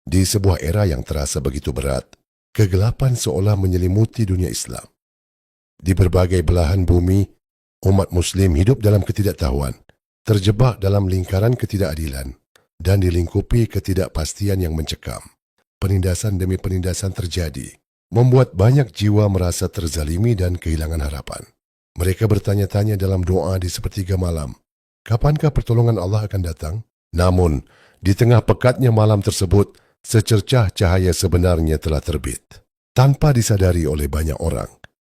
Di sebuah era yang terasa begitu berat, kegelapan seolah menyelimuti dunia Islam. Di berbagai belahan bumi, umat Muslim hidup dalam ketidaktahuan, terjebak dalam lingkaran ketidakadilan, dan dilingkupi ketidakpastian yang mencekam. Penindasan demi penindasan terjadi, membuat banyak jiwa merasa terzalimi dan kehilangan harapan. Mereka bertanya-tanya dalam doa di sepertiga malam, kapankah pertolongan Allah akan datang? Namun, di tengah pekatnya malam tersebut, secercah cahaya sebenarnya telah terbit. Tanpa disadari oleh banyak orang,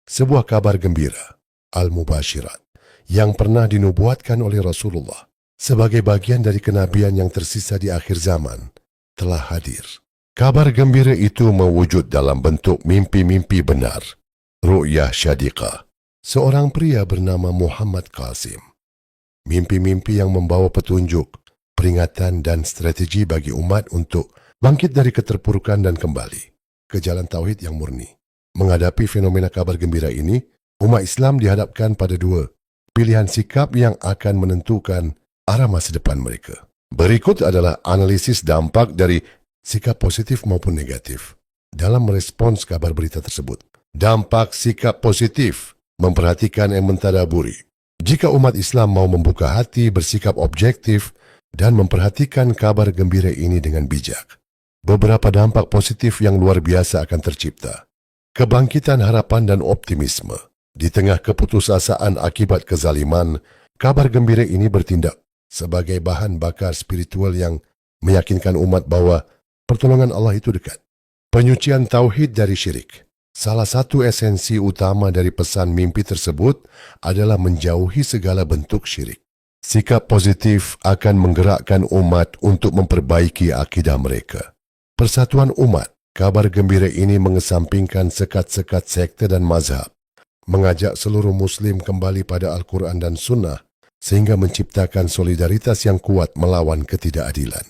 sebuah kabar gembira, Al-Mubasyirat, yang pernah dinubuatkan oleh Rasulullah sebagai bagian dari kenabian yang tersisa di akhir zaman, telah hadir. Kabar gembira itu mewujud dalam bentuk mimpi-mimpi benar. Ru'yah Syadiqah, seorang pria bernama Muhammad Qasim. Mimpi-mimpi yang membawa petunjuk, peringatan dan strategi bagi umat untuk bangkit dari keterpurukan dan kembali ke jalan tauhid yang murni. Menghadapi fenomena kabar gembira ini, umat Islam dihadapkan pada dua pilihan sikap yang akan menentukan arah masa depan mereka. Berikut adalah analisis dampak dari sikap positif maupun negatif dalam merespons kabar berita tersebut. Dampak sikap positif, memperhatikan dan mentadaburi. Jika umat Islam mau membuka hati, bersikap objektif, dan memperhatikan kabar gembira ini dengan bijak, beberapa dampak positif yang luar biasa akan tercipta. Kebangkitan harapan dan optimisme. Di tengah keputusasaan akibat kezaliman, kabar gembira ini bertindak sebagai bahan bakar spiritual yang meyakinkan umat bahwa pertolongan Allah itu dekat. Penyucian tauhid dari syirik. Salah satu esensi utama dari pesan mimpi tersebut adalah menjauhi segala bentuk syirik. Sikap positif akan menggerakkan umat untuk memperbaiki akidah mereka. Persatuan umat. Kabar gembira ini mengesampingkan sekat-sekat sekte dan mazhab, mengajak seluruh Muslim kembali pada Al-Quran dan Sunnah, sehingga menciptakan solidaritas yang kuat melawan ketidakadilan.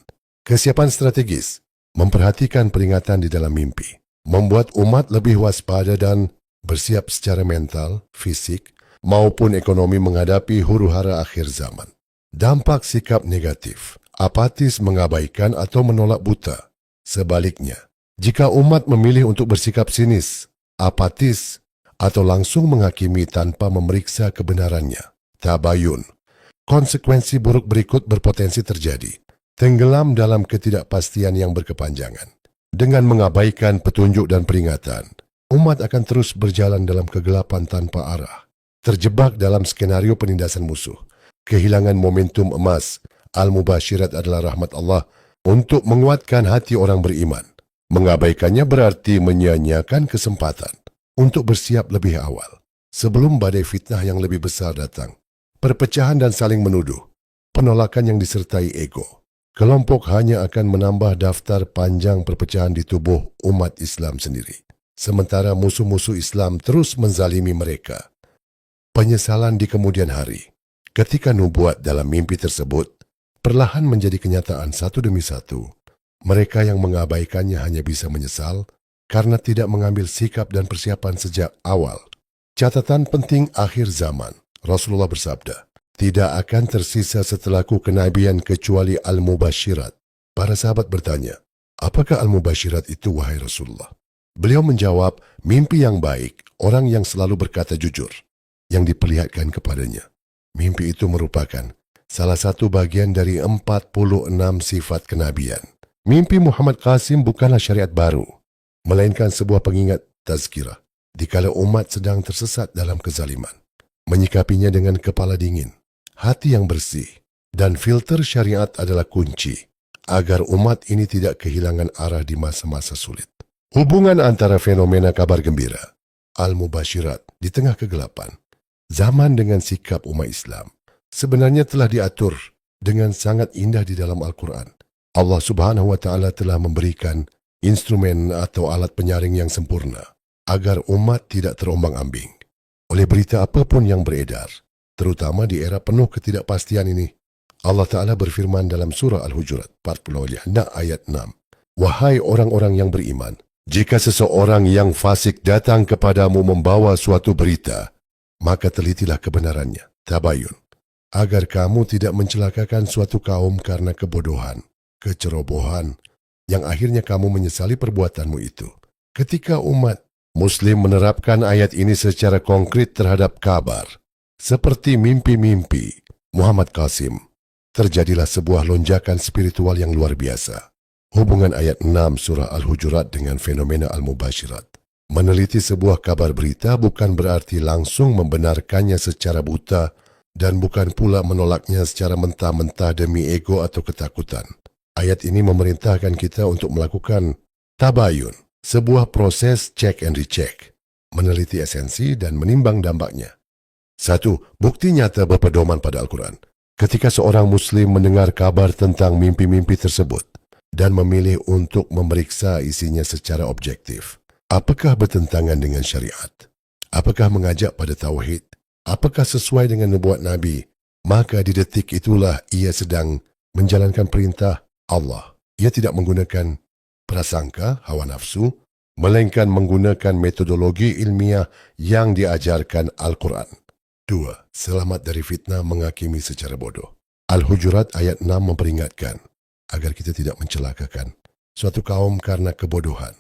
Kesiapan strategis, memperhatikan peringatan di dalam mimpi, membuat umat lebih waspada dan bersiap secara mental, fisik, maupun ekonomi menghadapi huru-hara akhir zaman. Dampak sikap negatif, apatis, mengabaikan atau menolak buta. Sebaliknya, jika umat memilih untuk bersikap sinis, apatis, atau langsung menghakimi tanpa memeriksa kebenarannya, tabayun, konsekuensi buruk berikut berpotensi terjadi. Tenggelam dalam ketidakpastian yang berkepanjangan. Dengan mengabaikan petunjuk dan peringatan, umat akan terus berjalan dalam kegelapan tanpa arah. Terjebak dalam skenario penindasan musuh. Kehilangan momentum emas, Al-Mubasyirat adalah rahmat Allah untuk menguatkan hati orang beriman. Mengabaikannya berarti menyia-nyiakan kesempatan untuk bersiap lebih awal, sebelum badai fitnah yang lebih besar datang. Perpecahan dan saling menuduh, penolakan yang disertai ego. Kelompok hanya akan menambah daftar panjang perpecahan di tubuh umat Islam sendiri. Sementara musuh-musuh Islam terus menzalimi mereka. Penyesalan di kemudian hari. Ketika nubuat dalam mimpi tersebut perlahan menjadi kenyataan satu demi satu, mereka yang mengabaikannya hanya bisa menyesal karena tidak mengambil sikap dan persiapan sejak awal. Catatan penting akhir zaman. Rasulullah bersabda, tidak akan tersisa setelahku kenabian kecuali Al-Mubasyirat. Para sahabat bertanya, apakah Al-Mubasyirat itu wahai Rasulullah? Beliau menjawab, mimpi yang baik, orang yang selalu berkata jujur, yang diperlihatkan kepadanya. Mimpi itu merupakan salah satu bagian dari 46 sifat kenabian. Mimpi Muhammad Qasim bukanlah syariat baru, melainkan sebuah pengingat tazkirah dikala umat sedang tersesat dalam kezaliman. Menyikapinya dengan kepala dingin, hati yang bersih, dan filter syariat adalah kunci agar umat ini tidak kehilangan arah di masa-masa sulit. Hubungan antara fenomena kabar gembira, Al-Mubasyirat di tengah kegelapan, zaman dengan sikap umat Islam, sebenarnya telah diatur dengan sangat indah di dalam Al-Quran. Allah Subhanahu wa Ta'ala telah memberikan instrumen atau alat penyaring yang sempurna agar umat tidak terombang-ambing oleh berita apapun yang beredar, terutama di era penuh ketidakpastian ini. Allah Ta'ala berfirman dalam surah Al-Hujurat 46 ayat 6, wahai orang-orang yang beriman, jika seseorang yang fasik datang kepadamu membawa suatu berita, maka telitilah kebenarannya, tabayun, agar kamu tidak mencelakakan suatu kaum karena kebodohan, kecerobohan, yang akhirnya kamu menyesali perbuatanmu itu. Ketika umat Muslim menerapkan ayat ini secara konkret terhadap kabar, seperti mimpi-mimpi Muhammad Qasim, terjadilah sebuah lonjakan spiritual yang luar biasa. Hubungan ayat 6 surah Al-Hujurat dengan fenomena Al-Mubasyirat. Meneliti sebuah kabar berita bukan berarti langsung membenarkannya secara buta dan bukan pula menolaknya secara mentah-mentah demi ego atau ketakutan. Ayat ini memerintahkan kita untuk melakukan tabayun, sebuah proses check and recheck, meneliti esensi dan menimbang dampaknya. 1. Bukti nyata berpedoman pada Al-Quran. Ketika seorang Muslim mendengar kabar tentang mimpi-mimpi tersebut dan memilih untuk memeriksa isinya secara objektif, apakah bertentangan dengan syariat? Apakah mengajak pada tauhid? Apakah sesuai dengan nubuat Nabi? Maka di detik itulah ia sedang menjalankan perintah Allah. Ia tidak menggunakan prasangka, hawa nafsu, melainkan menggunakan metodologi ilmiah yang diajarkan Al-Quran. 2. Selamat dari fitnah menghakimi secara bodoh. Al-Hujurat ayat 6 memperingatkan agar kita tidak mencelakakan suatu kaum karena kebodohan,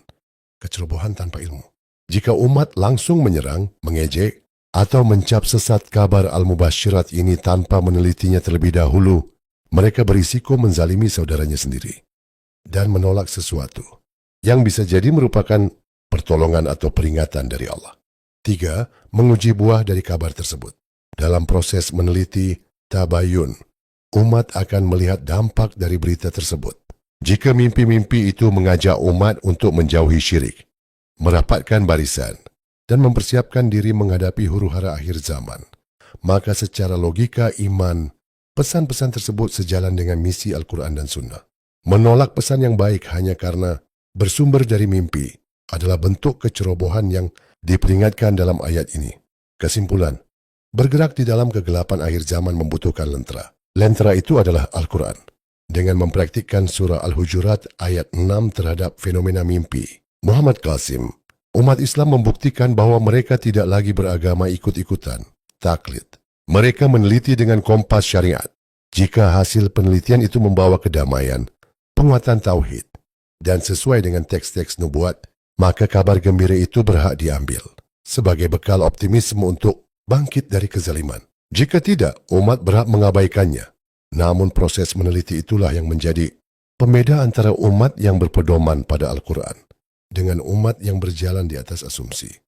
kecerobohan tanpa ilmu. Jika umat langsung menyerang, mengejek, atau mencap sesat kabar Al-Mubasyirat ini tanpa menelitinya terlebih dahulu, mereka berisiko menzalimi saudaranya sendiri dan menolak sesuatu yang bisa jadi merupakan pertolongan atau peringatan dari Allah. 3. Menguji buah dari kabar tersebut. Dalam proses meneliti tabayun, umat akan melihat dampak dari berita tersebut. Jika mimpi-mimpi itu mengajak umat untuk menjauhi syirik, merapatkan barisan, dan mempersiapkan diri menghadapi huru-hara akhir zaman, maka secara logika iman, pesan-pesan tersebut sejalan dengan misi Al-Quran dan Sunnah. Menolak pesan yang baik hanya karena bersumber dari mimpi adalah bentuk kecerobohan yang diperingatkan dalam ayat ini. Kesimpulan, bergerak di dalam kegelapan akhir zaman membutuhkan lentera. Lentera itu adalah Al-Quran. Dengan mempraktikkan surah Al-Hujurat ayat 6 terhadap fenomena mimpi, Muhammad Qasim, umat Islam membuktikan bahwa mereka tidak lagi beragama ikut-ikutan, taklid. Mereka meneliti dengan kompas syariat. Jika hasil penelitian itu membawa kedamaian, penguatan tauhid, dan sesuai dengan teks-teks nubuat, maka kabar gembira itu berhak diambil sebagai bekal optimisme untuk bangkit dari kezaliman. Jika tidak, umat berhak mengabaikannya. Namun proses meneliti itulah yang menjadi pembeda antara umat yang berpedoman pada Al-Quran dengan umat yang berjalan di atas asumsi.